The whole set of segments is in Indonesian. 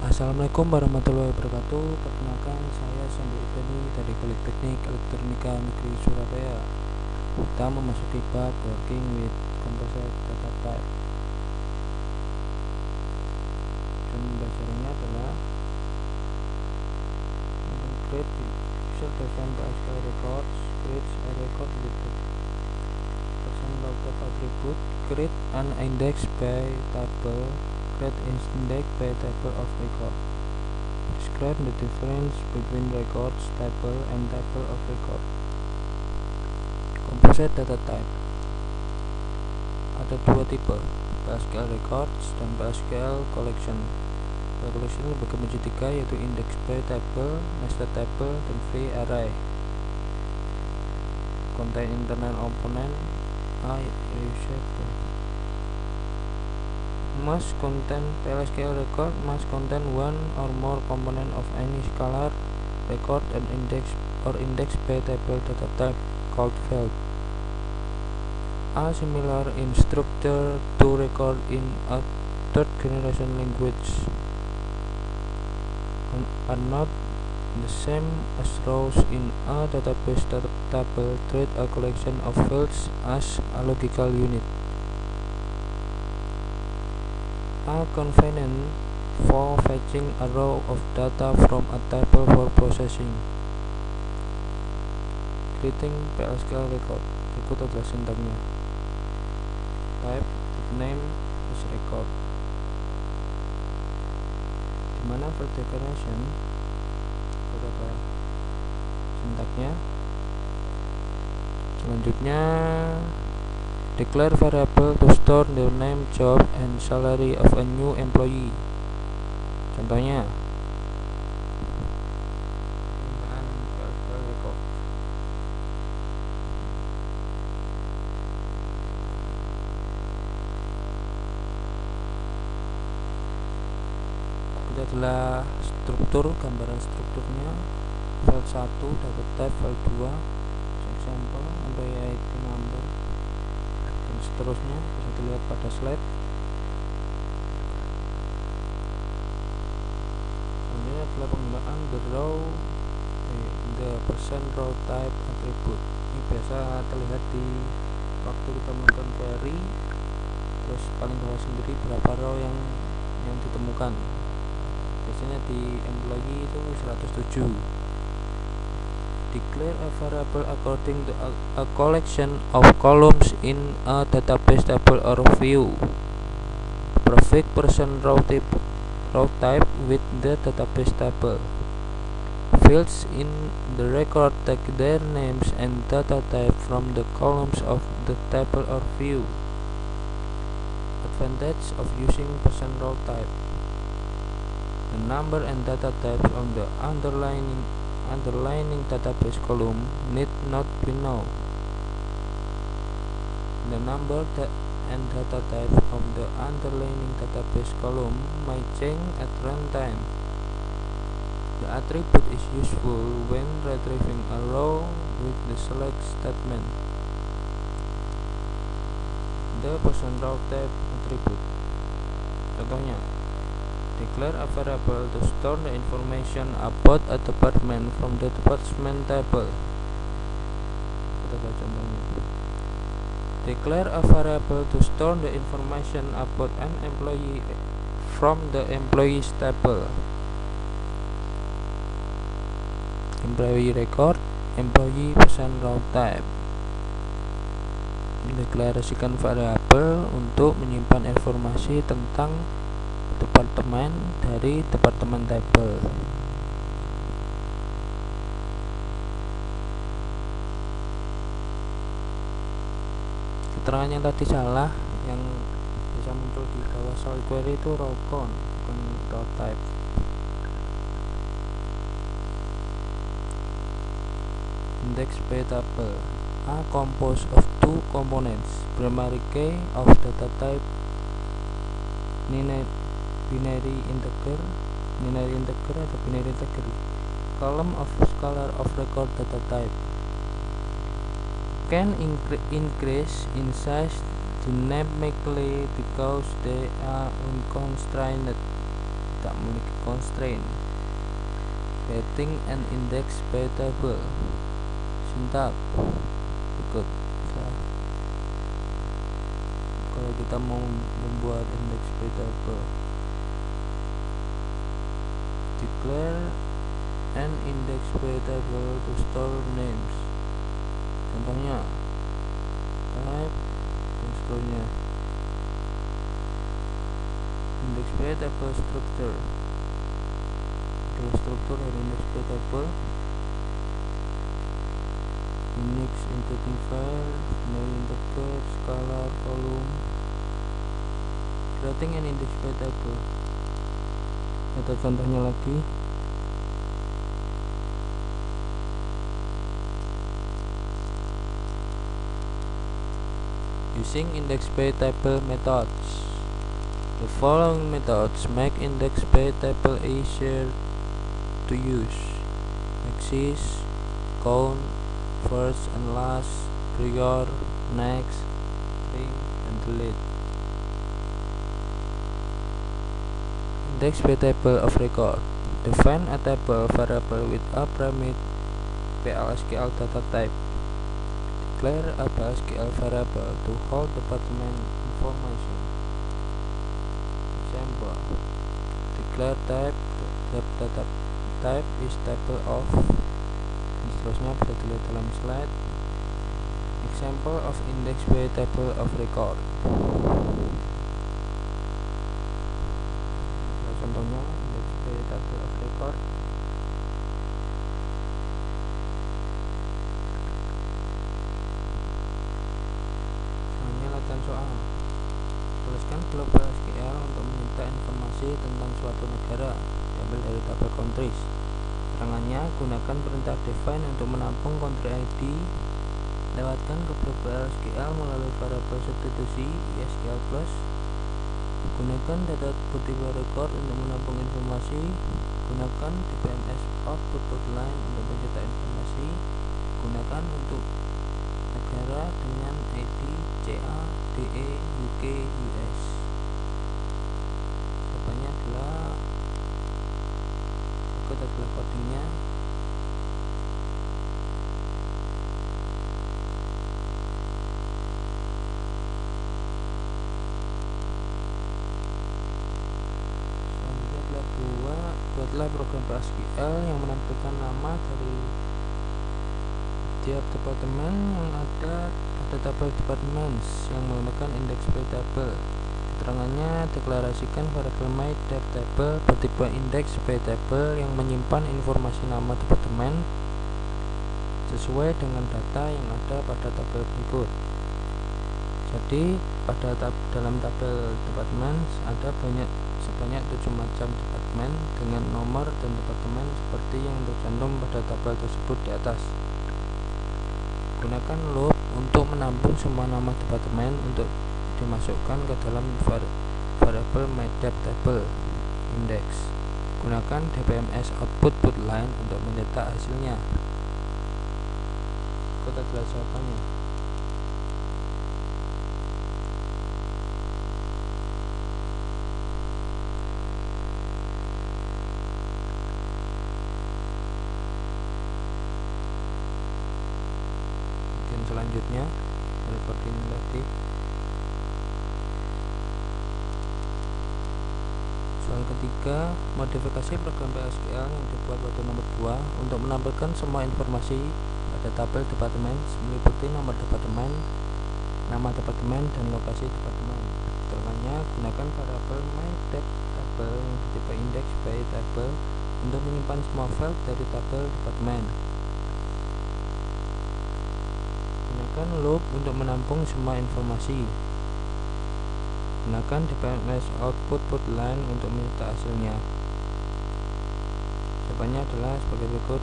Assalamualaikum warahmatullahi wabarakatuh. Perkenalkan, saya Sandy Ibani dari Politeknik Elektronika Negeri Surabaya. Kita memasuki bab working with composite data type. Dan pembahasannya adalah create user defined PSQL records, create a record with the person loaded attribute, create an index by table, create index by table of record. Describe the difference between records table and table of record. Composite data type ada dua tipe, PSQL records dan PSQL collection. Collection dibagi menjadi tiga, yaitu index by table, nested table, dan free array. Contain internal component must contain PSQL record must contain one or more component of any scalar record and index by table data type called field. Are similar in structure to record in a third generation language, are not the same as rows in a database table. Treat a collection of fields as a logical unit. A convenient for fetching a row of data from a table for processing. Creating PSQL record. Berikut adalah sintaknya. Type name is record. Dimana field declaration adalah sintaknya. Selanjutnya, declare variable to store the name, job, and salary of a new employee. Contohnya, penggunaan PSQL record. Ini adalah struktur, gambaran strukturnya. File 1 data type, file 2 example, employee ID number, dan seterusnya bisa dilihat pada slide. Selanjutnya adalah penggunaan the person row type attribute. Ini biasa terlihat di waktu kita melakukan query, terus paling bawah sendiri berapa row yang ditemukan. Biasanya di employee itu 107. Declare a variable according to a collection of columns in a database table or view. Prefix person row type with the database table. Fields in the record take their names and data type from the columns of the table or view. Advantage of using person row type. The number and data types on the underlying database column need not be known. The number and data type of the underlying database column might change at runtime. The attribute is useful when retrieving a row with the select statement. The person row type attribute. Contohnya, declare a variable to store the information about a department from the department table. Kita baca contohnya. Declare a variable to store the information about an employee from the employees table. Employee record, employee person row type. Mendeklarasikan variabel untuk menyimpan informasi tentang departemen dari departemen table. Keterangan yang tadi salah, yang bisa muncul di bawah soal query itu row count, bukan row type. Index by table. A composed of two components, primary key of data type binary integer atau binary integer, column of scalar of record data type. Can increase in size dynamically because they are unconstrained. tidak memiliki constraint. Creating an index by table. Syntax ikut kalau kita mau membuat index by table. Declare an index by table to store names. Contohnya type dan seterusnya. Index by table structure adalah struktur dari index by table. Unix encoding file, binary integer, scalar, column. Creating an index by table. Kita contohnya lagi. Using index by table methods. The following methods make index by table easier to use: access, count, first and last, prior, next, string, and delete. Index by table of record. Define a table variable with a primitive PLSQL data type. Declare a PLSQL variable to hold department information. Example: declare type data type is table of, dan seterusnya bisa dilihat dalam slide. Example of index by table of record. Contohnya index by table of record. Selanjutnya latihan soal. Tuliskan blok PLSQL untuk meminta informasi tentang suatu negara, diambil dari tabel countries. Keterangannya, gunakan perintah define untuk menampung country ID. Lewatkan ke blok PLSQL melalui variabel substitusi ISQL+. Gunakan data tipe record untuk menampung informasi. Gunakan DBMS output line untuk mencetak informasi. Gunakan untuk negara dengan ID CA, DE, UK, US. Jawabannya adalah berikut adalah codingnya. Buatlah program PLSQL yang menampilkan nama dari tiap departemen yang ada pada tabel departments yang menggunakan index by table. Keterangannya, deklarasikan variabel myDepTable bertipe index by table yang menyimpan informasi nama departemen sesuai dengan data yang ada pada tabel berikut. Jadi dalam tabel departments ada sebanyak 7 macam departemen dengan nomor dan departemen seperti yang tercantum pada tabel tersebut di atas. Gunakan loop untuk menampung semua nama departemen untuk dimasukkan ke dalam variabel myDepTable index. Gunakan DBMS output line untuk mencetak hasilnya. Ikut adalah jawabannya. Selanjutnya recording tadi. Soal ketiga, modifikasi program PLSQL yang dibuat pada nomor 2 untuk menampilkan semua informasi pada tabel departemen meliputi nomor departemen, nama departemen, dan lokasi departemen. Keterangannya, gunakan variabel myDepTable yang bertipe index by table untuk menyimpan semua file dari tabel departemen. Gunakan loop untuk menampung semua informasi. Gunakan DBMS output line untuk mencetak hasilnya. Jawabannya adalah sebagai berikut.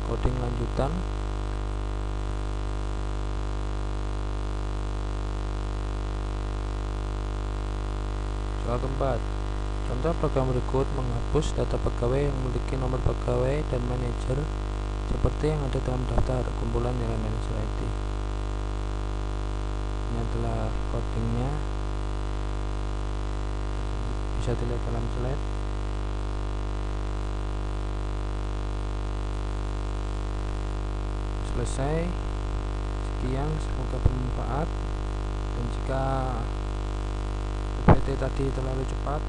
Coding lanjutan. Soal keempat, Contoh program berikut menghapus data pegawai yang memiliki nomor pegawai dan manajer seperti yang ada dalam daftar kumpulan nilai manajer IT. Ini adalah codingnya, bisa dilihat dalam slide. Selesai. Sekian, semoga bermanfaat. Dan jika PPT tadi terlalu cepat,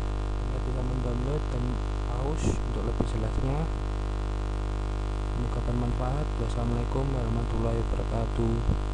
Anda bisa mendownload dan pause untuk lebih jelasnya. Semoga bermanfaat. Wassalamualaikum warahmatullahi wabarakatuh.